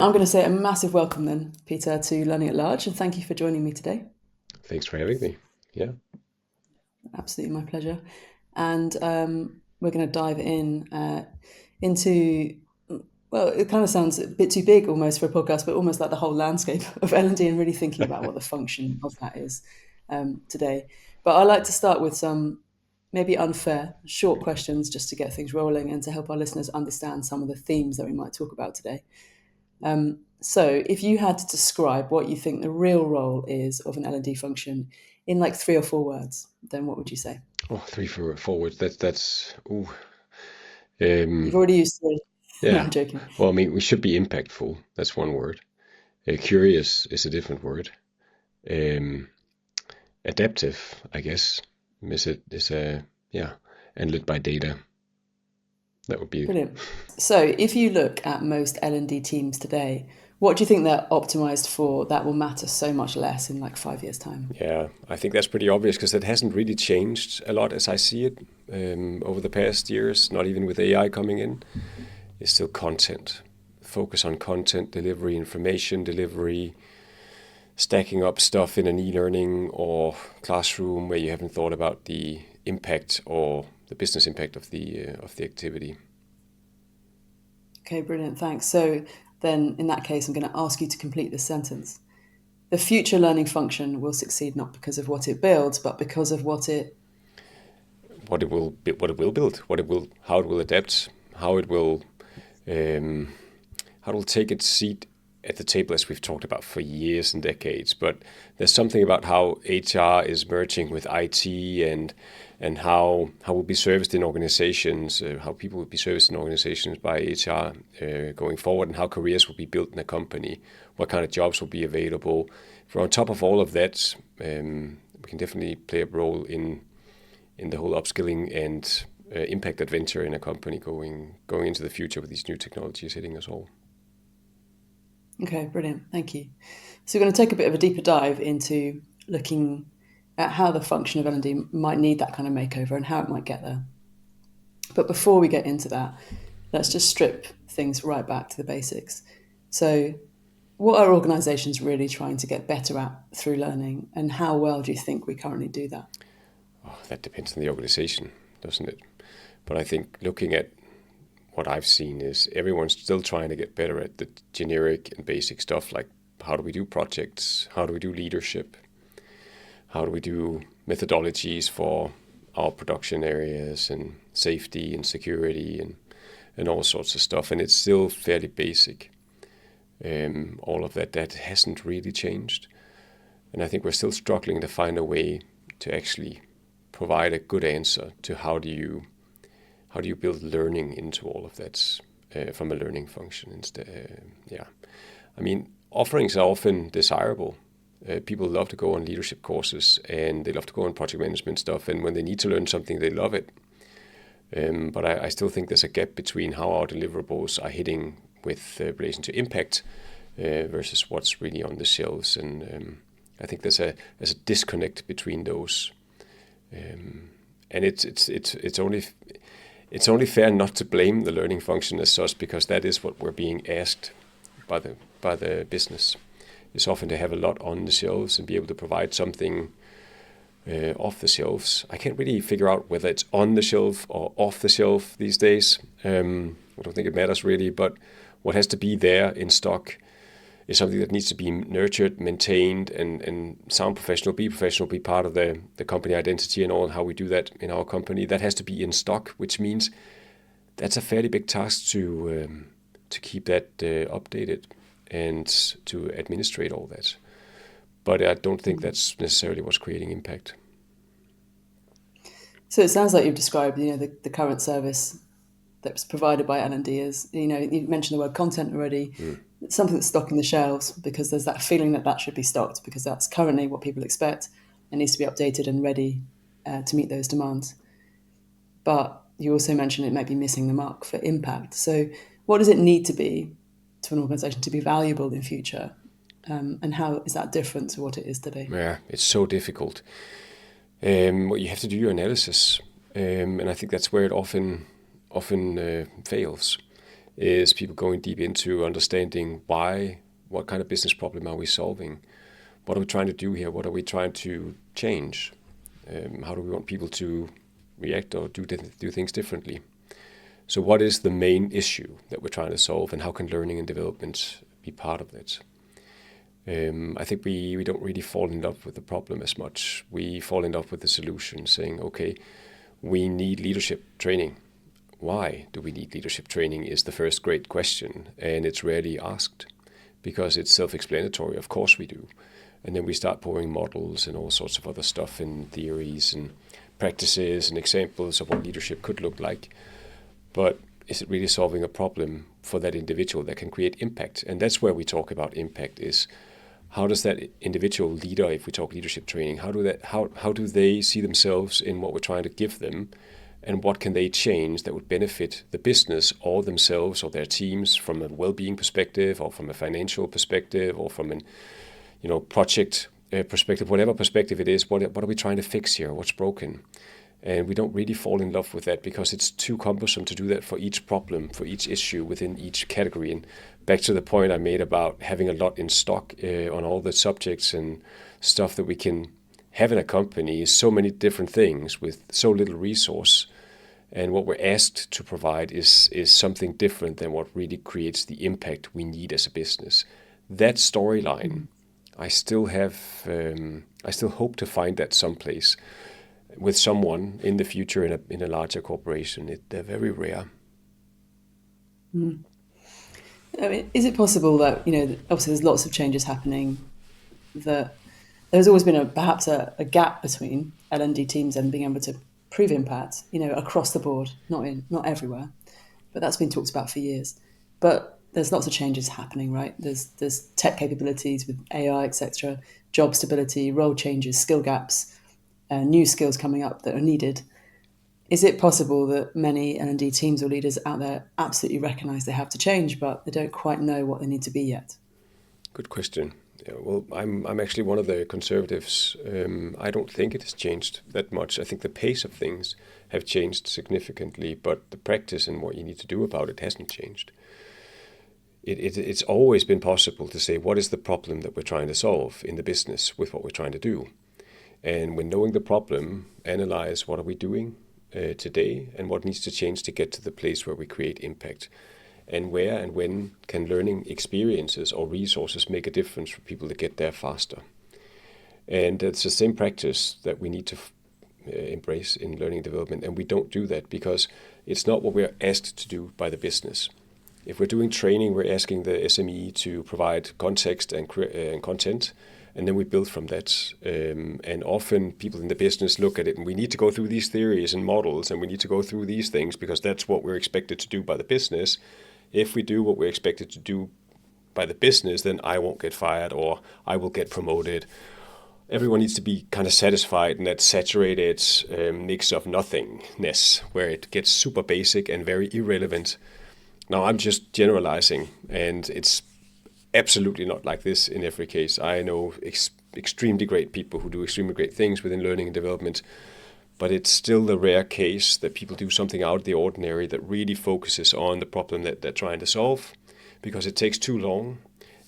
I'm going to say a massive welcome then, Peter, to Learning at Large, and thank you for joining me today. Thanks for having me. Yeah. Absolutely my pleasure. And we're going to dive into, well, it kind of sounds a bit too big almost for a podcast, but almost like the whole landscape of L&D and really thinking about what the function of that is today. But I like to start with some maybe unfair, short questions just to get things rolling and to help our listeners understand some of the themes that we might talk about today. So if you had to describe what you think the real role is of an L&D function in like 3 or 4 words, then what would you say? Oh, three for forward. That's. Ooh. You've Um. already used three. No, Yeah. I'm joking. Well, I mean, we should be impactful. That's one word. Curious is a different word. Um. Adaptive, I guess, is a yeah, and led by data. That would be. Brilliant. So if you look at most L&D teams today, what do you think they're optimized for that will matter so much less in like 5 years' time? Yeah, I think that's pretty obvious because that hasn't really changed a lot as I see it over the past years. Not even with AI coming in, it's still content. Focus on content delivery, information delivery, stacking up stuff in an e-learning or classroom where you haven't thought about the impact or the business impact of the activity. Okay, brilliant. Thanks. So then in that case, I'm going to ask you to complete this sentence. The future learning function will succeed not because of what it builds, but because of what it. What it will build, how it will adapt, how it will um, how it will take its seat at the table as we've talked about for years and decades. But there's something about how HR is merging with IT and how will be serviced in organizations, how people will be serviced in organizations by HR going forward, and how careers will be built in a company, what kind of jobs will be available. If we're on top of all of that, we can definitely play a role in the whole upskilling and impact adventure in a company going into the future with these new technologies hitting us all. Okay, brilliant. Thank you. So we're going to take a bit of a deeper dive into looking at how the function of L&D might need that kind of makeover and how it might get there. But before we get into that, let's just strip things right back to the basics. So what are organizations really trying to get better at through learning, and how well do you think we currently do that? Oh, that depends on the organization, doesn't it? But I think looking at what I've seen is everyone's still trying to get better at the generic and basic stuff like how do we do projects, how do we do leadership, how do we do methodologies for our production areas and safety and security and all sorts of stuff. And it's still fairly basic. All of that hasn't really changed. And I think we're still struggling to find a way to actually provide a good answer to how do you build learning into all of that from a learning function instead. Yeah, I mean, offerings are often desirable. People love to go on leadership courses and they love to go on project management stuff. And when they need to learn something, they love it. But I still think there's a gap between how our deliverables are hitting with relation to impact versus what's really on the shelves. And I think there's a disconnect between those. And it's only fair not to blame the learning function as such because that is what we're being asked by the business. Is often to have a lot on the shelves and be able to provide something off the shelves. I can't really figure out whether it's on the shelf or off the shelf these days. I don't think it matters really, but what has to be there in stock is something that needs to be nurtured, maintained, and sound professional, be part of the company identity and all how we do that in our company. That has to be in stock, which means that's a fairly big task to keep that updated and to administrate all that. But I don't think that's necessarily what's creating impact. So it sounds like you've described, the current service that's provided by L&D as, you mentioned the word content already. Mm. It's something that's stocking the shelves because there's that feeling that that should be stocked because that's currently what people expect and needs to be updated and ready to meet those demands. But you also mentioned it might be missing the mark for impact. So what does it need to be to an organisation to be valuable in future? And how is that different to what it is today? Yeah, it's so difficult. Well, you have to do your analysis, and I think that's where it often fails. is people going deep into understanding why, what kind of business problem are we solving? What are we trying to do here? What are we trying to change? How do we want people to react or do things differently? So what is the main issue that we're trying to solve, and how can learning and development be part of that? I think we don't really fall in love with the problem as much. We fall in love with the solution, saying, okay, we need leadership training. Why do we need leadership training is the first great question, and it's rarely asked because it's self-explanatory. Of course we do. And then we start pouring models and all sorts of other stuff and theories and practices and examples of what leadership could look like. But is it really solving a problem for that individual that can create impact? And that's where we talk about impact, is how does that individual leader, if we talk leadership training, how do they see themselves in what we're trying to give them? And what can they change that would benefit the business or themselves or their teams from a well-being perspective, or from a financial perspective, or from an project perspective, whatever perspective it is? What are we trying to fix here? What's broken? And we don't really fall in love with that because it's too cumbersome to do that for each problem, for each issue within each category. And back to the point I made about having a lot in stock on all the subjects and stuff that we can have in a company, is so many different things with so little resource. And what we're asked to provide is something different than what really creates the impact we need as a business. That storyline, I still hope to find that someplace with someone in the future in a larger corporation. They're very rare. I mean, is it possible that, obviously there's lots of changes happening, that there's always been perhaps a gap between L&D teams and being able to prove impact, across the board, not everywhere, but that's been talked about for years. But there's lots of changes happening, right? There's tech capabilities with AI, etc., job stability, role changes, skill gaps, new skills coming up that are needed. Is it possible that many L&D teams or leaders out there absolutely recognise they have to change, but they don't quite know what they need to be yet? Good question. Yeah, well, I'm actually one of the conservatives. I don't think it has changed that much. I think the pace of things have changed significantly, but the practice and what you need to do about it hasn't changed. It's always been possible to say, what is the problem that we're trying to solve in the business with what we're trying to do? And when knowing the problem, analyze what are we doing today and what needs to change to get to the place where we create impact. And where and when can learning experiences or resources make a difference for people to get there faster? And it's the same practice that we need to embrace in learning and development. And we don't do that because it's not what we're asked to do by the business. If we're doing training, we're asking the SME to provide context and content, and then we build from that. And often people in the business look at it, and we need to go through these theories and models, and we need to go through these things because that's what we're expected to do by the business. If we do what we're expected to do by the business, then I won't get fired or I will get promoted. Everyone needs to be kind of satisfied in that saturated mix of nothingness where it gets super basic and very irrelevant. Now, I'm just generalizing, and it's absolutely not like this in every case. I know extremely great people who do extremely great things within learning and development, but it's still the rare case that people do something out of the ordinary that really focuses on the problem that they're trying to solve, because it takes too long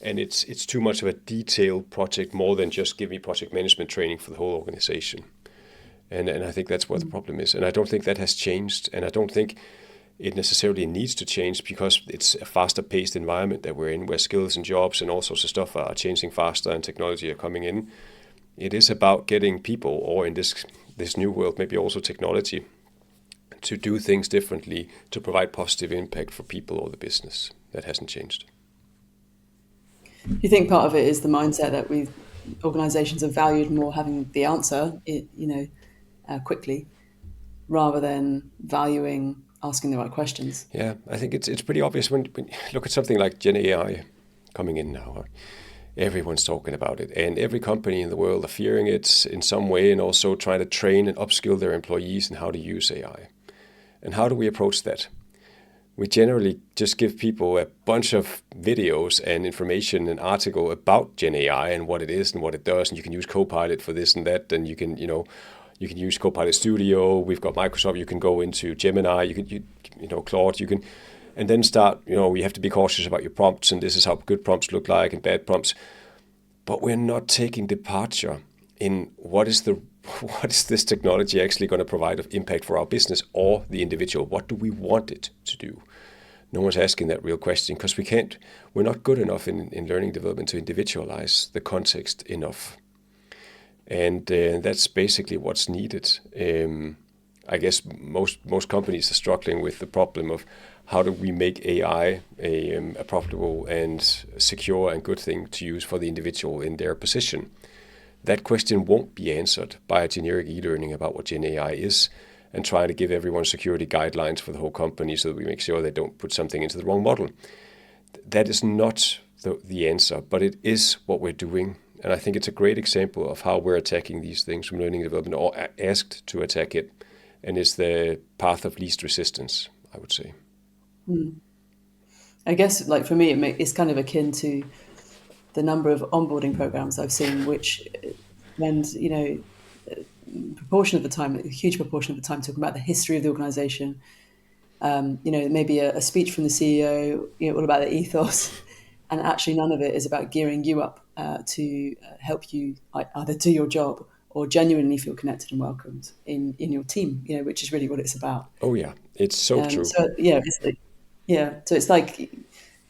and it's too much of a detailed project, more than just give me project management training for the whole organization. And I think that's where the problem is. And I don't think that has changed, and I don't think it necessarily needs to change because it's a faster paced environment that we're in, where skills and jobs and all sorts of stuff are changing faster and technology are coming in. It is about getting people, or in this new world, maybe also technology, to do things differently, to provide positive impact for people or the business. That hasn't changed. Do you think part of it is the mindset that organisations have valued more having the answer, quickly, rather than valuing asking the right questions? Yeah, I think it's pretty obvious when you look at something like Gen AI coming in now. Everyone's talking about it, and every company in the world are fearing it in some way, and also trying to train and upskill their employees in how to use AI. And how do we approach that? We generally just give people a bunch of videos and information and article about Gen AI and what it is and what it does, and you can use Copilot for this and that, and you can use Copilot Studio. We've got Microsoft. You can go into Gemini. You can Claude. You can and then start, you have to be cautious about your prompts, and this is how good prompts look like and bad prompts. But we're not taking departure in what is this technology actually going to provide of impact for our business or the individual? What do we want it to do? No one's asking that real question because we're not good enough in learning development to individualize the context enough. And that's basically what's needed. I guess most companies are struggling with the problem of how do we make AI a profitable and secure and good thing to use for the individual in their position. That question won't be answered by a generic e-learning about what Gen AI is and trying to give everyone security guidelines for the whole company so that we make sure they don't put something into the wrong model. That is not the answer, but it is what we're doing. And I think it's a great example of how we're attacking these things from learning development, or asked to attack it, and is the path of least resistance, I would say. I guess, like for me, it's kind of akin to the number of onboarding programs I've seen, which spend, proportion of the time, a huge proportion of the time, talking about the history of the organization. Maybe a speech from the CEO, all about the ethos, and actually none of it is about gearing you up to help you either do your job or genuinely feel connected and welcomed in your team, which is really what it's about. Oh yeah, it's so true. So it's like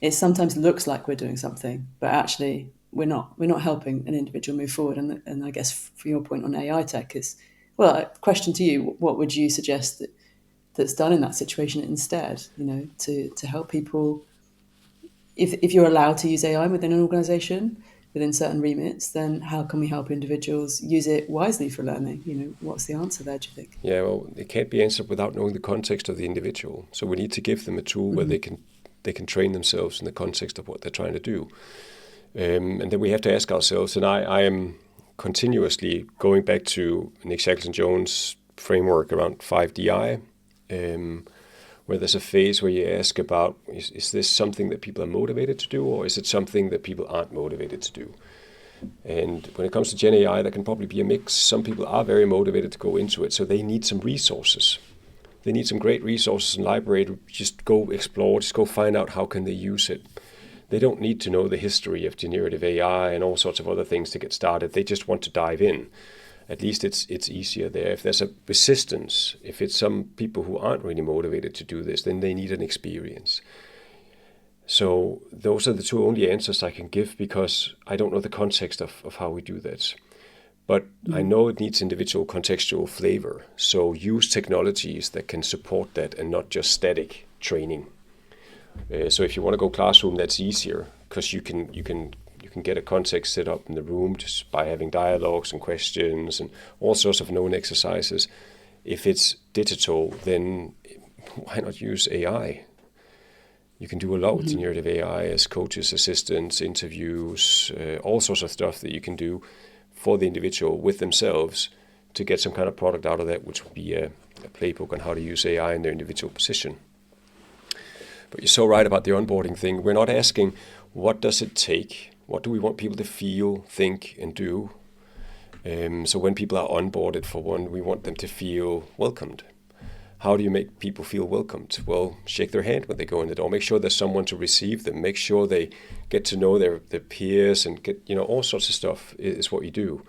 it sometimes looks like we're doing something, but actually we're not. We're not helping an individual move forward. And I guess for your point on AI tech is, well, a question to you: what would you suggest that's done in that situation instead? To help people. If you're allowed to use AI within an organization, within certain remits, then how can we help individuals use it wisely for learning? What's the answer there, do you think? Yeah, well, it can't be answered without knowing the context of the individual. So we need to give them a tool where they can train themselves in the context of what they're trying to do. And then we have to ask ourselves, and I am continuously going back to Nick Shackleton-Jones' framework around 5DI, where there's a phase where you ask about, is this something that people are motivated to do, or is it something that people aren't motivated to do? And when it comes to Gen AI, that can probably be a mix. Some people are very motivated to go into it, so they need some resources. They need some great resources and library to just go explore, just go find out how can they use it. They don't need to know the history of generative AI and all sorts of other things to get started. They just want to dive in. At least it's easier there. If there's a resistance, if it's some people who aren't really motivated to do this, then they need an experience. So those are the two only answers I can give, because I don't know the context of how we do that. But I know it needs individual contextual flavor. So use technologies that can support that and not just static training. So if you want to go classroom, that's easier because you can get a context set up in the room just by having dialogues and questions and all sorts of known exercises. If it's digital, then why not use AI? You can do a lot with generative AI as coaches, assistants, interviews, all sorts of stuff that you can do for the individual with themselves to get some kind of product out of that, which would be a playbook on how to use AI in their individual position. But you're so right about the onboarding thing. We're not asking, what does it take? What do we want people to feel, think, and do? So when people are onboarded, for one, we want them to feel welcomed. How do you make people feel welcomed? Well, shake their hand when they go in the door. Make sure there's someone to receive them. Make sure they get to know their peers and get, all sorts of stuff is what you do.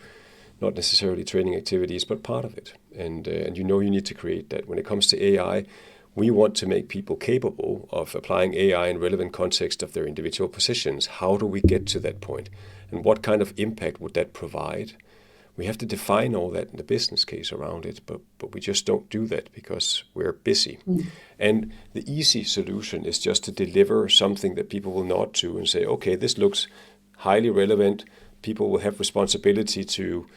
Not necessarily training activities, but part of it. And you need to create that. When it comes to AI, we want to make people capable of applying AI in relevant context of their individual positions. How do we get to that point? And what kind of impact would that provide? We have to define all that in the business case around it, but we just don't do that because we're busy. And the easy solution is just to deliver something that people will nod to and say, okay, this looks highly relevant. People will have responsibility to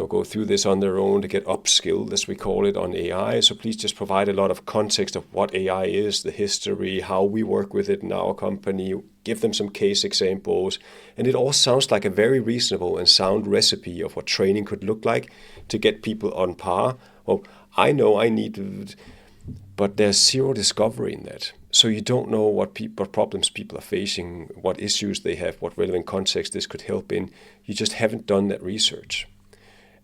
go through this on their own to get upskilled, as we call it, on AI. So please just provide a lot of context of what AI is, the history, how we work with it in our company, give them some case examples. And it all sounds like a very reasonable and sound recipe of what training could look like to get people on par. Well, I know I need, but there's zero discovery in that. So you don't know what problems people are facing, what issues they have, what relevant context this could help in. You just haven't done that research.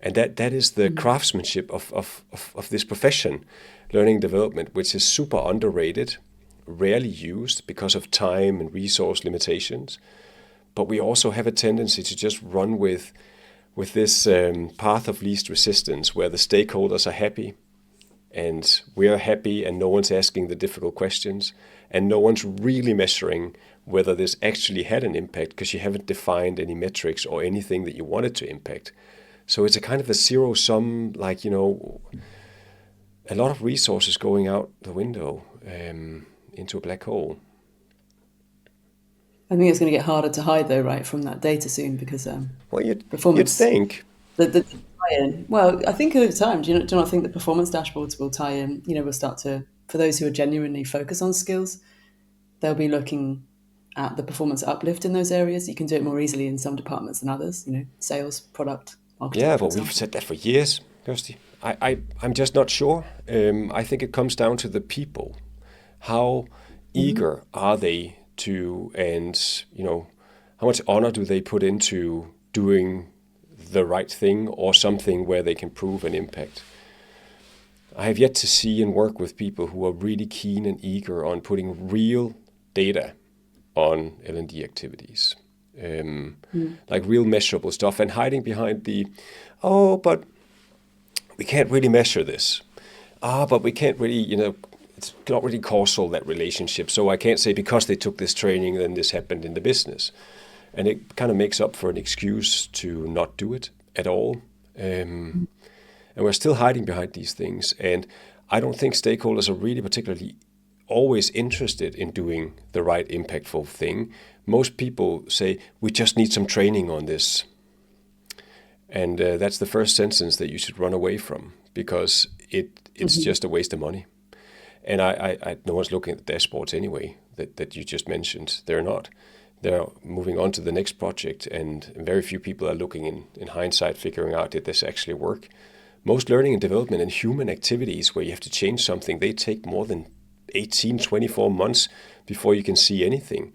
And that is the craftsmanship of this profession, learning development, which is super underrated. rarely used because of time and resource limitations. But we also have a tendency to just run with this path of least resistance, where the stakeholders are happy and we're happy, and no one's asking the difficult questions, and no one's really measuring whether this actually had an impact, because you haven't defined any metrics or anything that you wanted to impact. So it's a kind of a zero sum, like, a lot of resources going out the window into a black hole. I think it's going to get harder to hide, though, right, from that data soon, because Well, you'd performance, think. the tie-in. Well, I think over time, do you not think that performance dashboards will tie in? We'll start to, for those who are genuinely focused on skills, they'll be looking at the performance uplift in those areas. You can do it more easily in some departments than others. Sales, product, marketing, Yeah, for but we've example. said that for years, Kirsty. I'm just not sure. I think it comes down to the people. How Hmm. eager are they to, and how much honor do they put into doing the right thing or something where they can prove an impact? I have yet to see and work with people who are really keen and eager on putting real data on L&D activities, like real measurable stuff, and hiding behind the, oh, but we can't really measure this. But we can't really, it's not really causal, that relationship. So I can't say because they took this training, then this happened in the business. And it kind of makes up for an excuse to not do it at all. And we're still hiding behind these things. And I don't think stakeholders are really particularly always interested in doing the right impactful thing. Most people say, we just need some training on this. And that's the first sentence that you should run away from, because it's Hmm. just a waste of money. And no one's looking at the dashboards anyway that you just mentioned. They're not. They're moving on to the next project, and very few people are looking in hindsight, figuring out, did this actually work? Most learning and development and human activities where you have to change something, they take more than 18, 24 months before you can see anything.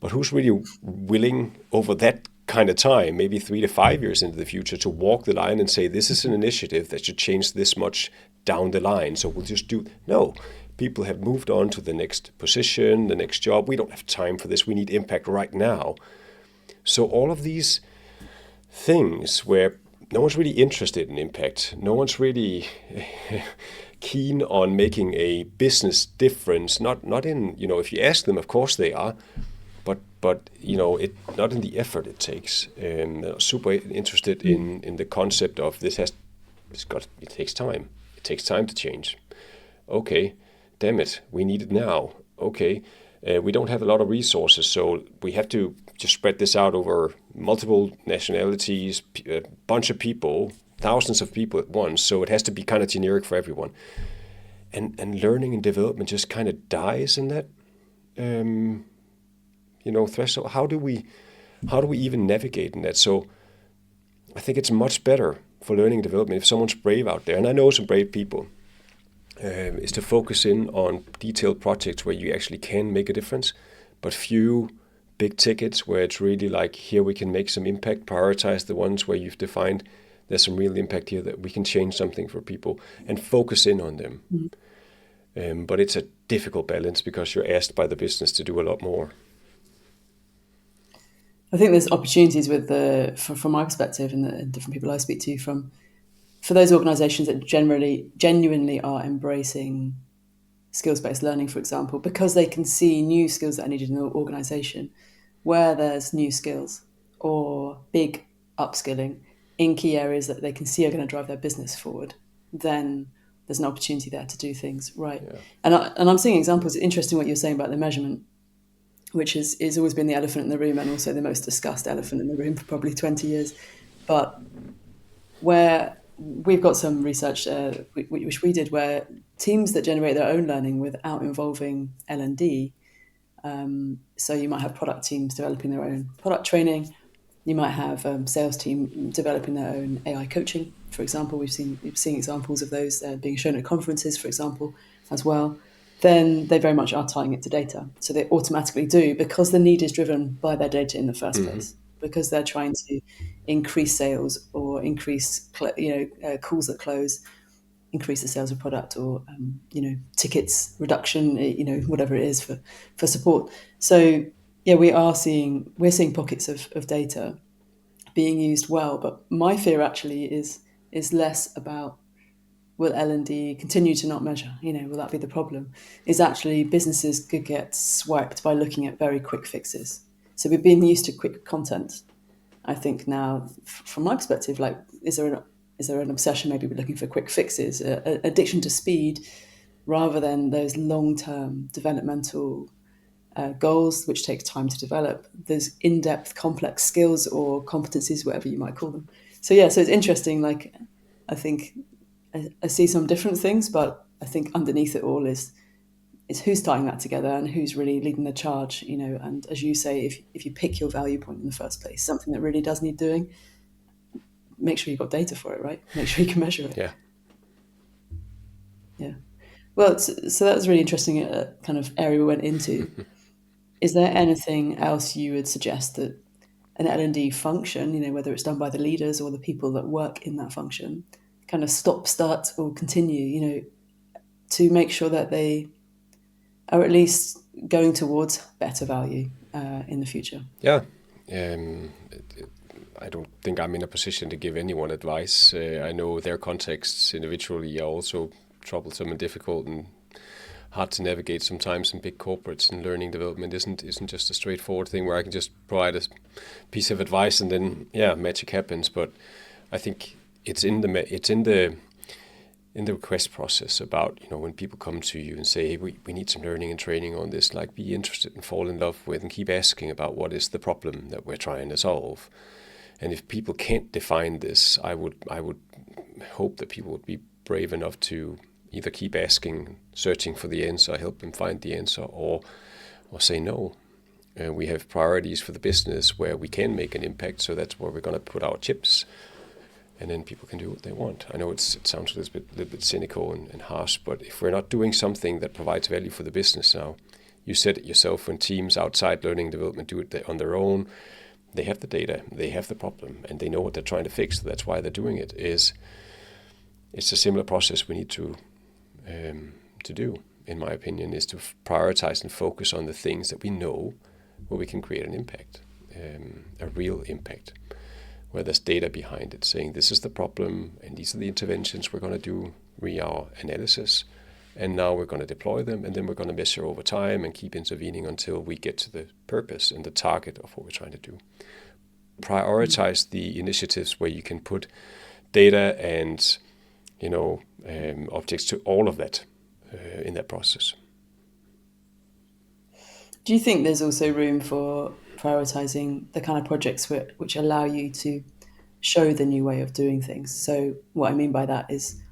But who's really willing over that kind of time, maybe 3 to 5 years into the future, to walk the line and say, this is an initiative that should change this much down the line, so we'll just do. No, people have moved on to the next position, the next job. We don't have time for this. We need impact right now. So all of these things where no one's really interested in impact, no one's really keen on making a business difference. Not in, if you ask them, of course they are, but it not in the effort it takes. Super interested in the concept of this it takes time. It takes time to change. Okay, damn it, we need it now. Okay, we don't have a lot of resources, so we have to just spread this out over multiple nationalities, a bunch of people, thousands of people at once. So it has to be kind of generic for everyone. And learning and development just kind of dies in that threshold. How do we even navigate in that? So I think it's much better for learning and development if someone's brave out there, and I know some brave people, is to focus in on detailed projects where you actually can make a difference, but few big tickets where it's really like, here we can make some impact. Prioritize the ones where you've defined there's some real impact here, that we can change something for people, and focus in on them. But it's a difficult balance because you're asked by the business to do a lot more. I think there's opportunities with from my perspective and the different people I speak to, for those organisations that genuinely are embracing skills-based learning, for example, because they can see new skills that are needed in the organisation, where there's new skills or big upskilling in key areas that they can see are going to drive their business forward, then there's an opportunity there to do things right. Yeah. And I'm seeing examples. Interesting what you're saying about the measurement, which is always been the elephant in the room, and also the most discussed elephant in the room for probably 20 years. But where we've got some research which we did, where teams that generate their own learning without involving L&D, so you might have product teams developing their own product training, you might have sales team developing their own AI coaching, for example. We've seen examples of those being shown at conferences, for example, as well. Then they very much are tying it to data, so they automatically do, because the need is driven by their data in the first place, because they're trying to increase sales or increase calls that close. increase the sales of product, or tickets reduction, whatever it is for support. So yeah, we're seeing pockets of data being used well, but my fear actually is less about, will L&D continue to not measure? Will that be the problem? Is actually businesses could get swiped by looking at very quick fixes. So we've been used to quick content. I think now, from my perspective, like, is there an obsession maybe with looking for quick fixes, addiction to speed, rather than those long-term developmental goals, which take time to develop, those in-depth, complex skills or competencies, whatever you might call them. So yeah, so it's interesting. Like, I think I see some different things, but I think underneath it all is who's tying that together and who's really leading the charge. And as you say, if you pick your value point in the first place, something that really does need doing, make sure you've got data for it, right? Make sure you can measure it. Yeah. Yeah. Well, so that was a really interesting kind of area we went into. Is there anything else you would suggest that an L&D function, whether it's done by the leaders or the people that work in that function, kind of stop, start, or continue, to make sure that they are at least going towards better value in the future? Yeah. I don't think I'm in a position to give anyone advice. I know their contexts individually are also troublesome and difficult and hard to navigate sometimes in big corporates, and learning development isn't just a straightforward thing where I can just provide a piece of advice and then magic happens. But I think it's in the request process about, when people come to you and say, hey, we need some learning and training on this, like, be interested and fall in love with and keep asking about what is the problem that we're trying to solve. And if people can't define this, I would hope that people would be brave enough to either keep asking, searching for the answer, help them find the answer, or say no. We have priorities for the business where we can make an impact, so that's where we're going to put our chips, and then people can do what they want. I know it sounds a little bit cynical and harsh, but if we're not doing something that provides value for the business now, you said it yourself, when teams outside learning and development do it on their own, they have the data, they have the problem, and they know what they're trying to fix, so that's why they're doing it. It's a similar process we need to do, in my opinion, is to prioritize and focus on the things that we know where we can create an impact, a real impact, where there's data behind it, saying this is the problem and these are the interventions we're going to do, our analysis, and now we're going to deploy them, and then we're going to measure over time and keep intervening until we get to the purpose and the target of what we're trying to do. Prioritize the initiatives where you can put data and objects to all of that in that process. Do you think there's also room for prioritizing the kind of projects which allow you to show the new way of doing things? So what I mean by that is,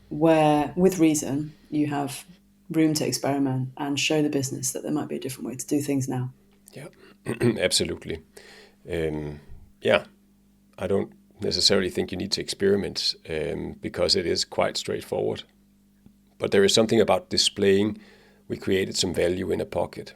where with reason you have room to experiment and show the business that there might be a different way to do things now. Yeah, absolutely. I don't necessarily think you need to experiment because it is quite straightforward. But there is something about displaying we created some value in a pocket.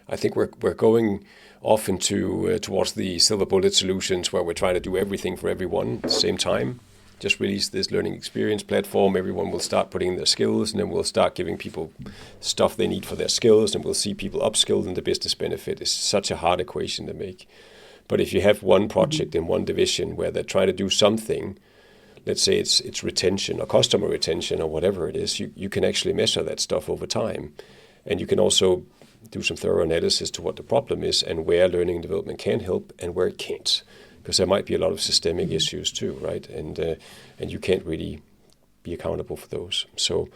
I think we're going often towards the silver bullet solutions where we're trying to do everything for everyone at the same time. Just release this learning experience platform, everyone will start putting in their skills, and then we'll start giving people stuff they need for their skills, and we'll see people upskilled, and the business benefit is such a hard equation to make. But if you have one project in one division where they're trying to do something, let's say it's retention or customer retention or whatever it is, you can actually measure that stuff over time. And you can also do some thorough analysis to what the problem is and where learning and development can help and where it can't. Because there might be a lot of systemic issues too, right? And you can't really be accountable for those. So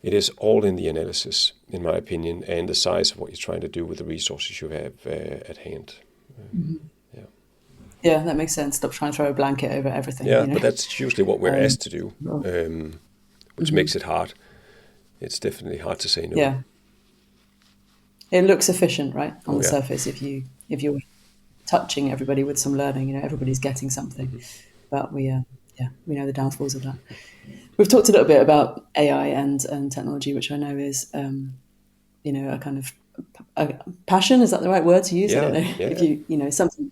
it is all in the analysis, in my opinion, and the size of what you're trying to do with the resources you have at hand. Yeah, that makes sense. Stop trying to throw a blanket over everything. Yeah, but that's usually what we're asked to do, which makes it hard. It's definitely hard to say no. Yeah, it looks efficient, right, on the surface. If you're touching everybody with some learning, everybody's getting something. But we know the downfalls of that. We've talked a little bit about AI and technology, which I know is a kind of a passion. Is that the right word to use? I don't know. If something,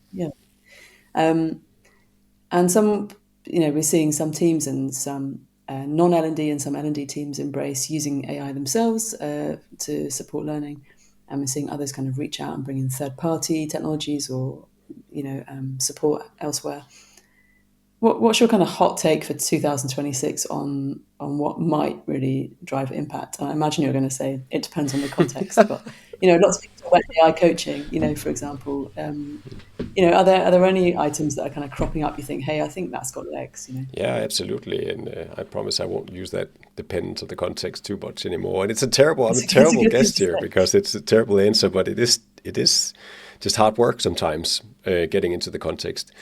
and some, we're seeing some teams and some non-L&D and some L&D teams embrace using AI themselves to support learning. And we're seeing others kind of reach out and bring in third-party technologies or, support elsewhere. What's your kind of hot take for 2026 on what might really drive impact? And I imagine you're going to say it depends on the context, but lots of people talk about AI coaching, for example. Are there any items that are kind of cropping up? You think, hey, I think that's got legs. Yeah, absolutely. And I promise I won't use that depends on the context too much anymore. And I'm a It's a terrible good thing guest to here say. because it's a terrible answer, but it is just hard work sometimes getting into the context.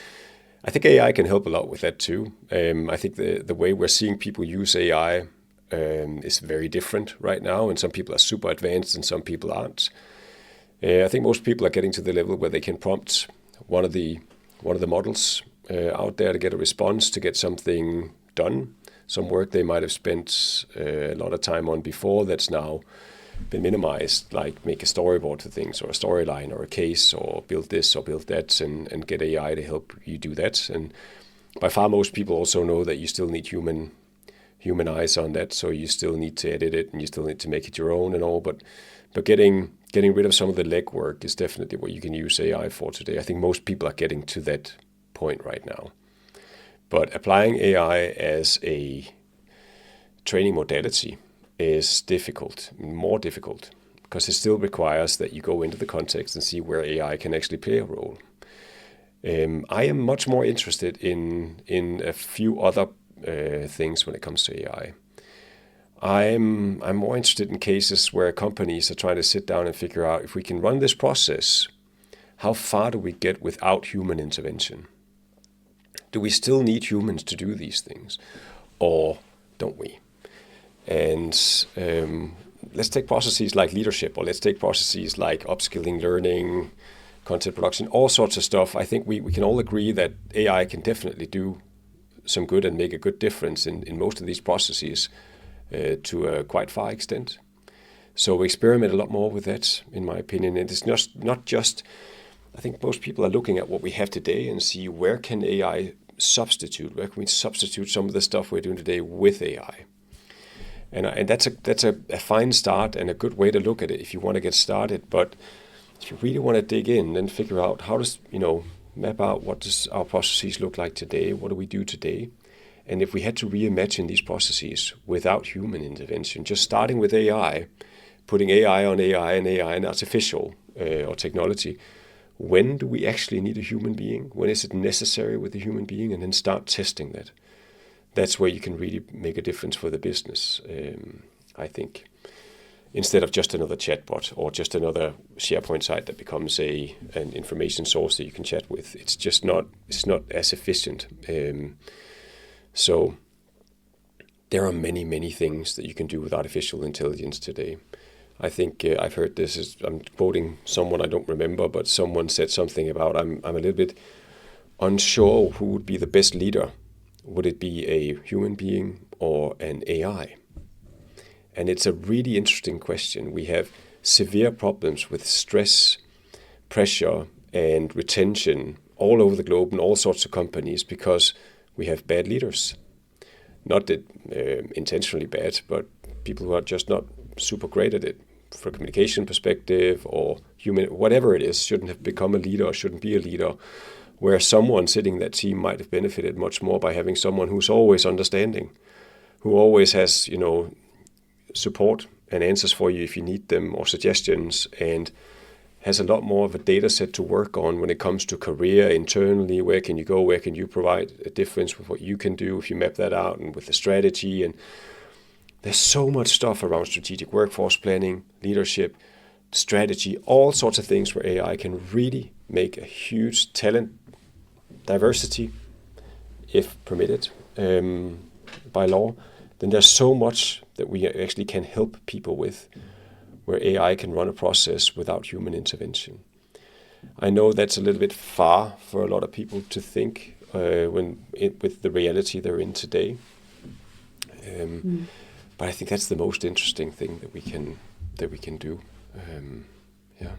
I think AI can help a lot with that too. I think the way we're seeing people use AI is very different right now, and some people are super advanced and some people aren't. I think most people are getting to the level where they can prompt one of the models out there to get a response, to get something done, some work they might have spent a lot of time on before that's now been minimized, like make a storyboard for things or a storyline or a case or build this or build that and get AI to help you do that. And by far, most people also know that you still need human eyes on that, so you still need to edit it and you still need to make it your own and all. But getting rid of some of the legwork is definitely what you can use AI for today. I think most people are getting to that point right now. But applying AI as a training modality is difficult, more difficult, because it still requires that you go into the context and see where AI can actually play a role. I am much more interested in a few other things when it comes to AI. I'm more interested in cases where companies are trying to sit down and figure out, if we can run this process, how far do we get without human intervention? Do we still need humans to do these things, or don't we? And let's take processes like leadership, or let's take processes like upskilling, learning, content production, all sorts of stuff. I think we can all agree that AI can definitely do some good and make a good difference in most of these processes to a quite far extent. So we experiment a lot more with that, in my opinion. And it's not just, I think most people are looking at what we have today and see where can AI substitute, where can we substitute some of the stuff we're doing today with AI. And that's a fine start and a good way to look at it if you want to get started. But if you really want to dig in and figure out how does, map out what does our processes look like today, what do we do today, and if we had to reimagine these processes without human intervention, just starting with AI, putting AI on AI and artificial or technology, when do we actually need a human being? When is it necessary with a human being? And then start testing that. That's where you can really make a difference for the business, I think, instead of just another chatbot or just another SharePoint site that becomes an information source that you can chat with. It's not as efficient. So there are many, many things that you can do with artificial intelligence today. I think I've heard this, I'm quoting someone I don't remember, but someone said something about, I'm a little bit unsure who would be the best leader. Would it be a human being or an AI? And it's a really interesting question. We have severe problems with stress, pressure, and retention all over the globe in all sorts of companies because we have bad leaders. Not that intentionally bad, but people who are just not super great at it. From a communication perspective or human, whatever it is, shouldn't have become a leader or shouldn't be a leader, where someone sitting in that team might have benefited much more by having someone who's always understanding, who always has, support and answers for you if you need them or suggestions, and has a lot more of a data set to work on when it comes to career internally. Where can you go? Where can you provide a difference with what you can do if you map that out and with the strategy? And there's so much stuff around strategic workforce planning, leadership, strategy, all sorts of things where AI can really make a huge talent diversity, if permitted by law. Then there's so much that we actually can help people with, where AI can run a process without human intervention. I know that's a little bit far for a lot of people to think with the reality they're in today. But I think that's the most interesting thing that we can do. Yeah.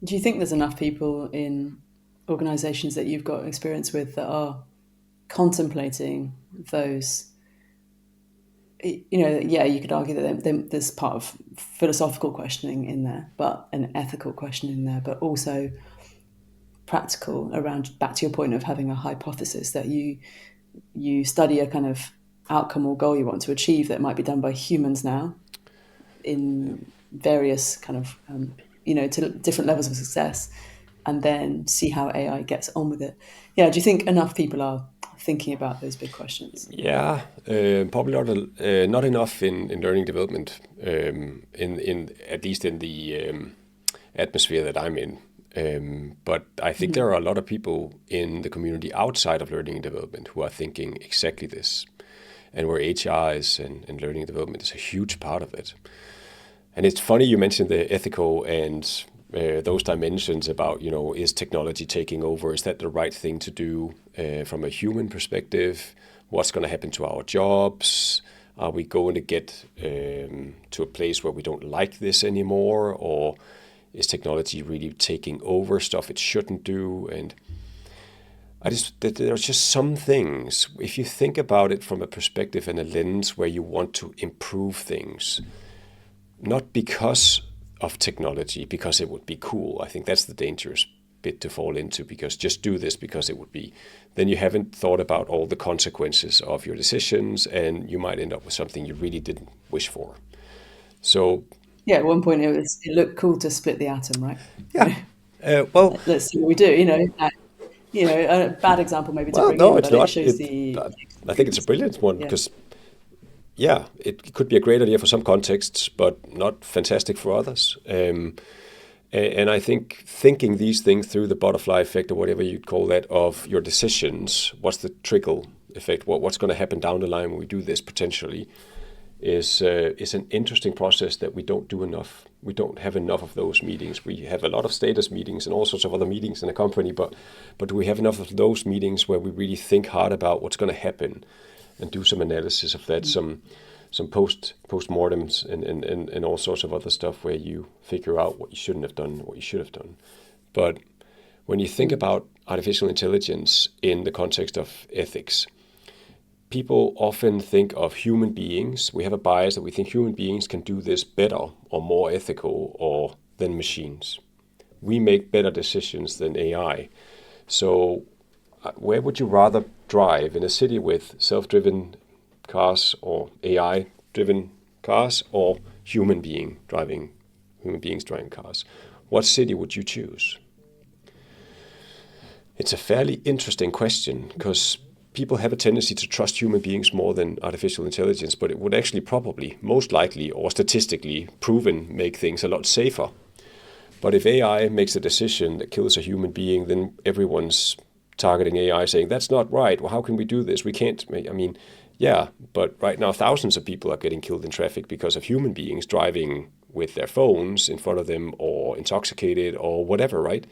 Do you think there's enough people in organisations that you've got experience with that are contemplating those yeah, you could argue that there's part of philosophical questioning in there, but an ethical question in there, but also practical around, back to your point of having a hypothesis, that you study a kind of outcome or goal you want to achieve that might be done by humans now in various kind of to different levels of success, and then see how AI gets on with it. Yeah, do you think enough people are thinking about those big questions? Yeah, probably not enough in learning development, in at least in the atmosphere that I'm in. But I think there are a lot of people in the community outside of learning and development who are thinking exactly this, and where HR is and learning and development is a huge part of it. And it's funny you mentioned the ethical and those dimensions about, is technology taking over? Is that the right thing to do from a human perspective? What's going to happen to our jobs? Are we going to get to a place where we don't like this anymore? Or is technology really taking over stuff it shouldn't do? And there's just some things, if you think about it from a perspective and a lens where you want to improve things, not because of technology, because it would be cool. I think that's the dangerous bit to fall into, because just do this because it would be. Then you haven't thought about all the consequences of your decisions, and you might end up with something you really didn't wish for. So, Yeah, at one point it looked cool to split the atom, right? yeah. Well, Let's see what we do. A bad example maybe to bring no, in, it's but it not. shows the I think it's a brilliant one yeah. because, yeah, it could be a great idea for some contexts, but not fantastic for others. And I think thinking these things through, the butterfly effect or whatever you'd call that, of your decisions, what's the trickle effect, what's going to happen down the line when we do this potentially, is an interesting process that we don't do enough. We don't have enough of those meetings. We have a lot of status meetings and all sorts of other meetings in a company, but do we have enough of those meetings where we really think hard about what's going to happen and do some analysis of that, some postmortems and all sorts of other stuff where you figure out what you shouldn't have done, what you should have done. But when you think about artificial intelligence in the context of ethics, people often think of human beings. We have a bias that we think human beings can do this better or more ethical or than machines. We make better decisions than AI. So where would you rather drive, in a city with self-driven cars or AI-driven cars, or human beings driving cars? What city would you choose? It's a fairly interesting question, because people have a tendency to trust human beings more than artificial intelligence, but it would actually probably, most likely, or statistically proven, make things a lot safer. But if AI makes a decision that kills a human being, then everyone's targeting AI, saying, that's not right. Well, how can we do this? We can't. Yeah, but right now thousands of people are getting killed in traffic because of human beings driving with their phones in front of them, or intoxicated, or whatever, right?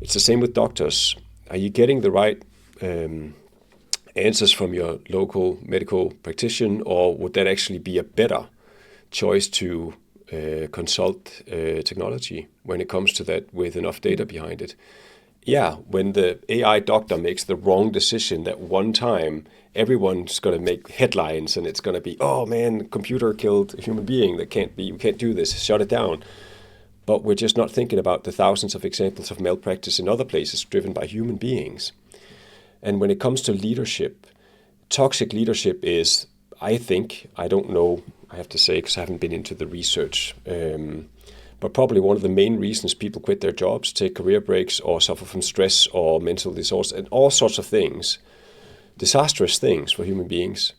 It's the same with doctors. Are you getting the right answers from your local medical practitioner, or would that actually be a better choice to consult technology when it comes to that with enough data behind it? Yeah, when the AI doctor makes the wrong decision that one time, everyone's going to make headlines, and it's going to be, oh man, computer killed a human being. That can't be. You can't do this. Shut it down. But we're just not thinking about the thousands of examples of malpractice in other places driven by human beings. And when it comes to leadership, toxic leadership is, I think, I don't know, I have to say, because I haven't been into the research, but probably one of the main reasons people quit their jobs, take career breaks, or suffer from stress or mental disorders, and all sorts of things, disastrous things for human beings.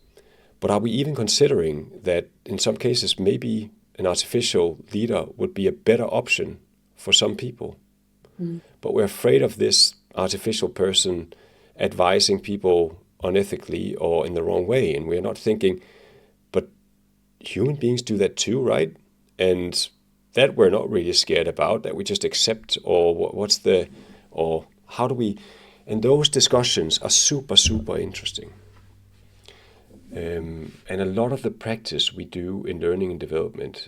But are we even considering that in some cases maybe an artificial leader would be a better option for some people? But we're afraid of this artificial person advising people unethically or in the wrong way. And we're not thinking, but human beings do that too, right? And that we're not really scared about, that we just accept, or or how do we, and those discussions are super, super interesting. And a lot of the practice we do in learning and development,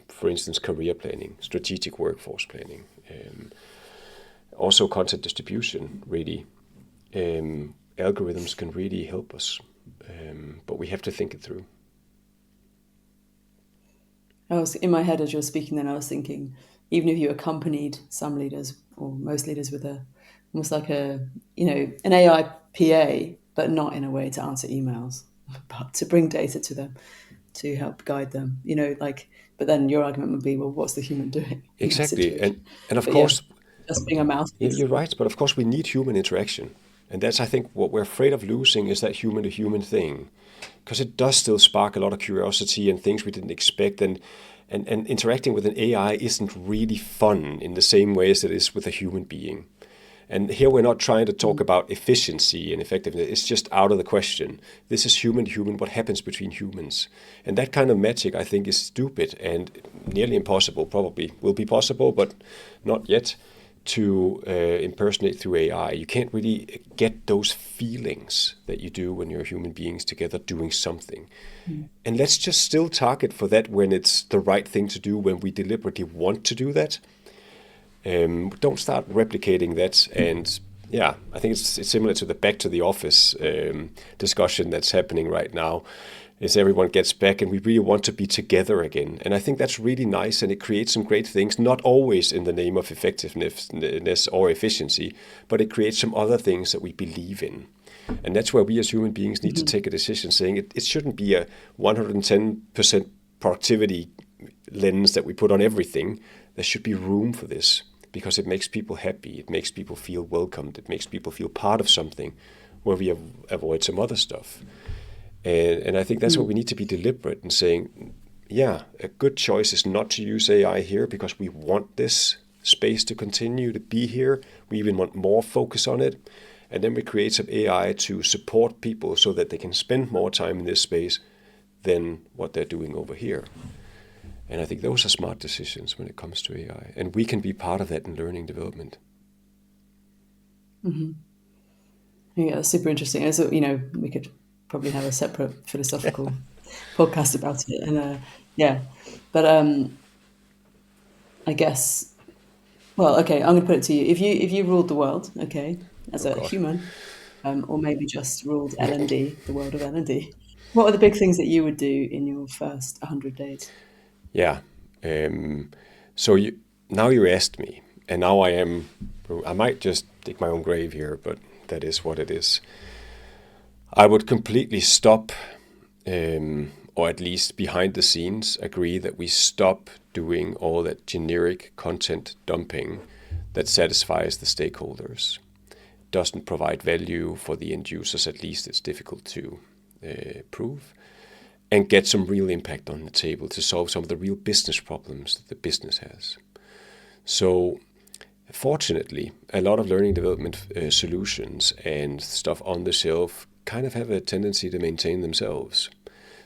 for instance, career planning, strategic workforce planning, also content distribution, really, algorithms can really help us, but we have to think it through. I was in my head as you were speaking. Then I was thinking, even if you accompanied some leaders or most leaders with a almost like a an AI PA, but not in a way to answer emails, but to bring data to them to help guide them. Like. But then your argument would be, well, what's the human doing in that Exactly, situation? and of But yeah, course, just being a mouthpiece. you're right. But of course, we need human interaction, and that's I think what we're afraid of losing is that human to human thing, because it does still spark a lot of curiosity and things we didn't expect, and interacting with an AI isn't really fun in the same way as it is with a human being. And here we're not trying to talk about efficiency and effectiveness. It's just out of the question. This is human to human, what happens between humans. And that kind of magic, I think, is stupid and nearly impossible. Probably will be possible, but not yet, to impersonate through AI. You can't really get those feelings that you do when you're human beings together doing something. And let's just still target for that when it's the right thing to do, when we deliberately want to do that. Don't start replicating that. And yeah, I think it's similar to the back to the office discussion that's happening right now. Is everyone gets back and we really want to be together again. And I think that's really nice, and it creates some great things, not always in the name of effectiveness or efficiency, but it creates some other things that we believe in. And that's where we as human beings need to take a decision saying it shouldn't be a 110% productivity lens that we put on everything. There should be room for this because it makes people happy. It makes people feel welcomed. It makes people feel part of something where we avoid some other stuff. And I think that's where we need to be deliberate in saying, yeah, a good choice is not to use AI here because we want this space to continue to be here. We even want more focus on it. And then we create some AI to support people so that they can spend more time in this space than what they're doing over here. And I think those are smart decisions when it comes to AI. And we can be part of that in learning development. Yeah, that's super interesting. As we could probably have a separate philosophical podcast about it. And yeah, but I guess. Well, okay, I'm going to put it to you. If you ruled the world, okay, as Oh, a God. human, or maybe just ruled L&D, the world of L&D, what are the big things that you would do in your first 100 days? Yeah. So now you asked me, and now I might just dig my own grave here, but that is what it is. I would completely stop, or at least behind the scenes, agree that we stop doing all that generic content dumping that satisfies the stakeholders. Doesn't provide value for the end users, at least it's difficult to prove, and get some real impact on the table to solve some of the real business problems that the business has. So fortunately, a lot of learning development solutions and stuff on the shelf kind of have a tendency to maintain themselves.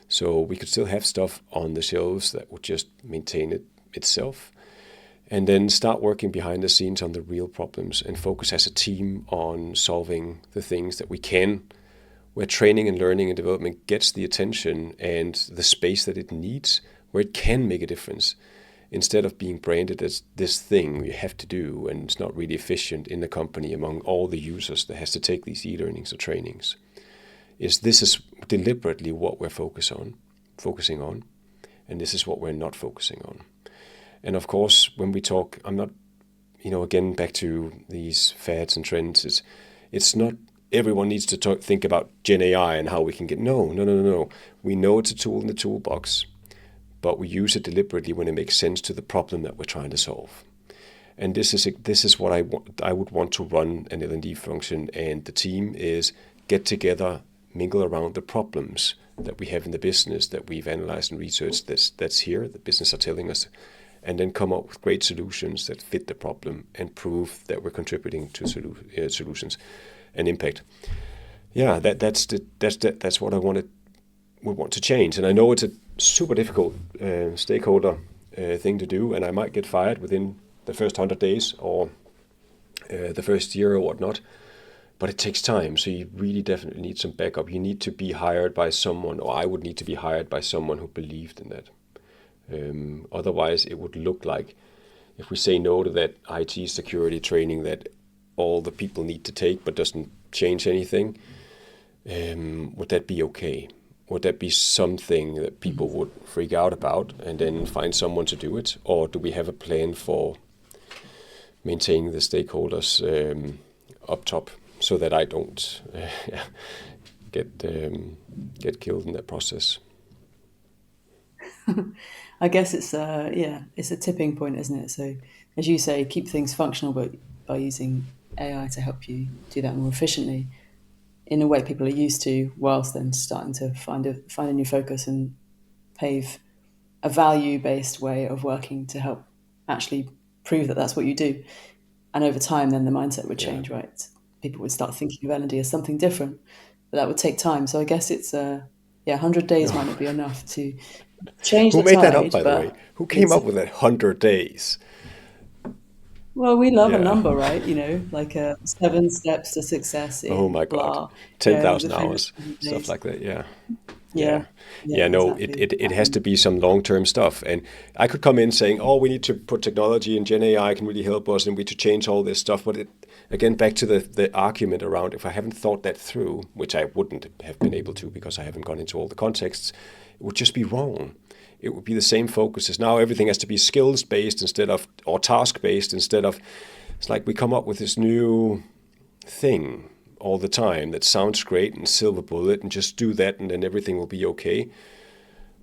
So we could still have stuff on the shelves that would just maintain itself, and then start working behind the scenes on the real problems and focus as a team on solving the things that we can, where training and learning and development gets the attention and the space that it needs, where it can make a difference, instead of being branded as this thing we have to do and it's not really efficient in the company among all the users that has to take these e-learnings or trainings. This is deliberately what we're focusing on, and this is what we're not focusing on. And of course, when we talk, I'm not, again, back to these fads and trends, it's not everyone needs to think about Gen AI and how we can get, no. We know it's a tool in the toolbox, but we use it deliberately when it makes sense to the problem that we're trying to solve. And this is what I would want to run an L&D function, and the team is get together, mingle around the problems that we have in the business that we've analyzed and researched that's here, the business are telling us, and then come up with great solutions that fit the problem and prove that we're contributing to solutions and impact. Yeah, that's what we want to change. And I know it's a super difficult stakeholder thing to do, and I might get fired within the first 100 days or the first year or whatnot. But it takes time, so you really definitely need some backup. You need to be hired by someone, or I would need to be hired by someone who believed in that. Otherwise, it would look like if we say no to that IT security training that all the people need to take but doesn't change anything, would that be okay? would that be something that people would freak out about and then find someone to do it? Or do we have a plan for maintaining the stakeholders up top so that I don't get killed in that process? I guess it's a tipping point, isn't it? So, as you say, keep things functional, but by using AI to help you do that more efficiently in a way people are used to, whilst then starting to find a new focus and pave a value-based way of working to help actually prove that that's what you do. And over time, then the mindset would Yeah. change, right? People would start thinking of L&D as something different, but that would take time. So I guess it's 100 days might not be enough to change Who the made that up, tide, by the way? but Who came it's up with that 100 days? well, we love a Yeah. number, right? Like 7 steps to success Oh in my God. blah. The 10,000 famous hours, 100 stuff days. like that. Yeah. Yeah, Yeah. yeah, Yeah, no, exactly. it has to be some long-term stuff. And I could come in saying, oh, we need to put technology and Gen AI can really help us and we need to change all this stuff. But again, back to the argument around if I haven't thought that through, which I wouldn't have been able to because I haven't gone into all the contexts, it would just be wrong. It would be the same focus as now everything has to be skills-based instead of, or task-based instead of, it's like we come up with this new thing all the time that sounds great and silver bullet and just do that and then everything will be okay.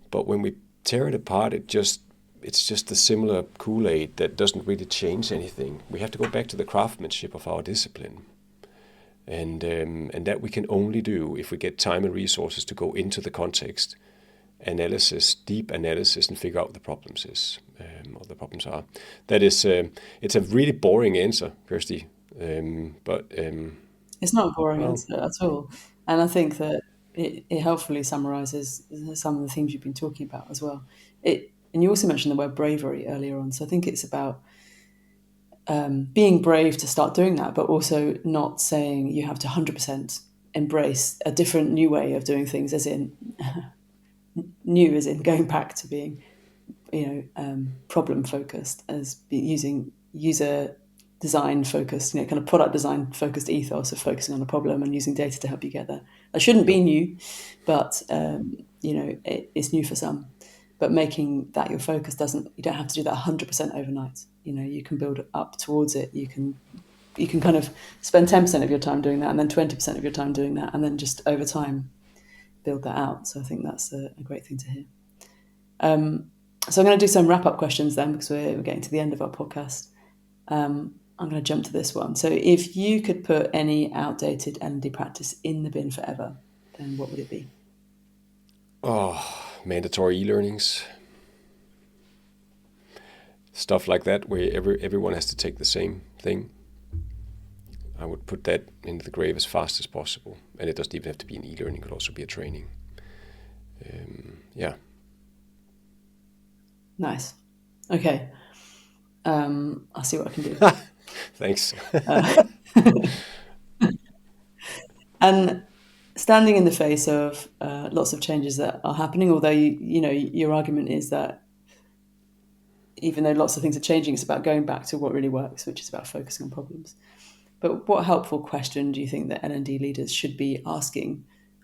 But when we tear it apart, it's just a similar Kool-Aid that doesn't really change anything. We have to go back to the craftsmanship of our discipline. And that we can only do if we get time and resources to go into the context, analysis, deep analysis, and figure out what the problems what the problems are. That is, it's a really boring answer, Kirsty. But It's not a boring well, answer at all. And I think that it helpfully summarizes some of the themes you've been talking about as well. And you also mentioned the word bravery earlier on. So I think it's about being brave to start doing that, but also not saying you have to 100% embrace a different new way of doing things, as in new, as in going back to being problem focused, as using user design focused, kind of product design focused ethos of focusing on a problem and using data to help you get there. That shouldn't be no, new, but it's new for some. But making that your focus you don't have to do that 100% overnight. You can build up towards it. You can kind of spend 10% of your time doing that, and then 20% of your time doing that, and then just over time build that out. So I think that's a great thing to hear. So I'm going to do some wrap-up questions then, because we're getting to the end of our podcast. I'm going to jump to this one. So if you could put any outdated L&D practice in the bin forever, then what would it be? mandatory e-learnings, stuff like that, where everyone has to take the same thing. I would put that into the grave as fast as possible. And it doesn't even have to be an e-learning, it could also be a training. Yeah. Nice. Okay. I'll see what I can do. Thanks. And standing in the face of lots of changes that are happening, although your argument is that even though lots of things are changing, it's about going back to what really works, which is about focusing on problems. But what helpful question do you think that L&D leaders should be asking,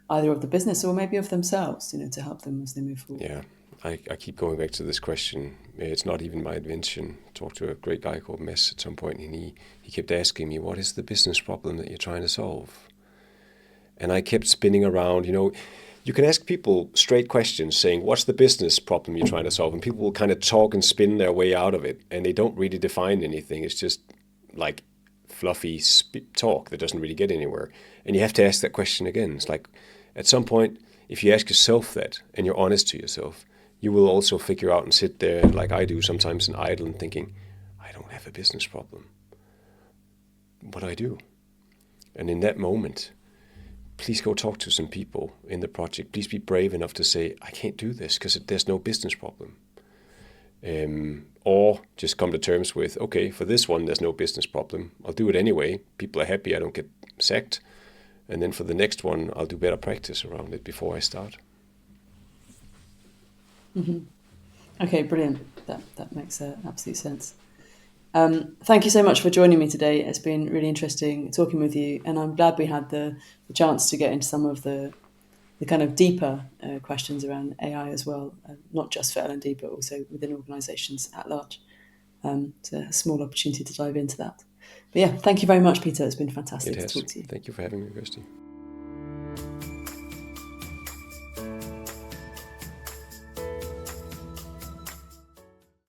either of the business or maybe of themselves, to help them as they move forward? Yeah, I keep going back to this question. It's not even my invention. I talked to a great guy called Mess at some point, and he kept asking me, what is the business problem that you're trying to solve? And I kept spinning around. You can ask people straight questions saying, what's the business problem you're trying to solve? And people will kind of talk and spin their way out of it, and they don't really define anything. It's just like fluffy talk that doesn't really get anywhere. And you have to ask that question again. It's like, at some point, if you ask yourself that and you're honest to yourself, you will also figure out and sit there like I do sometimes in idle and thinking, I don't have a business problem. What do I do? And in that moment, please go talk to some people in the project. Please be brave enough to say, I can't do this because there's no business problem. Or just come to terms with, okay, for this one, there's no business problem. I'll do it anyway. People are happy. I don't get sacked. And then for the next one, I'll do better practice around it before I start. Mm-hmm. Okay, brilliant. That makes absolute sense. Thank you so much for joining me today. It's been really interesting talking with you, and I'm glad we had the chance to get into some of the the kind of deeper questions around AI as well, not just for L&D, but also within organisations at large. It's a small opportunity to dive into that. But yeah, thank you very much, Peter. It's been It fantastic to has. talk to you. Thank you for having me, Kirsty.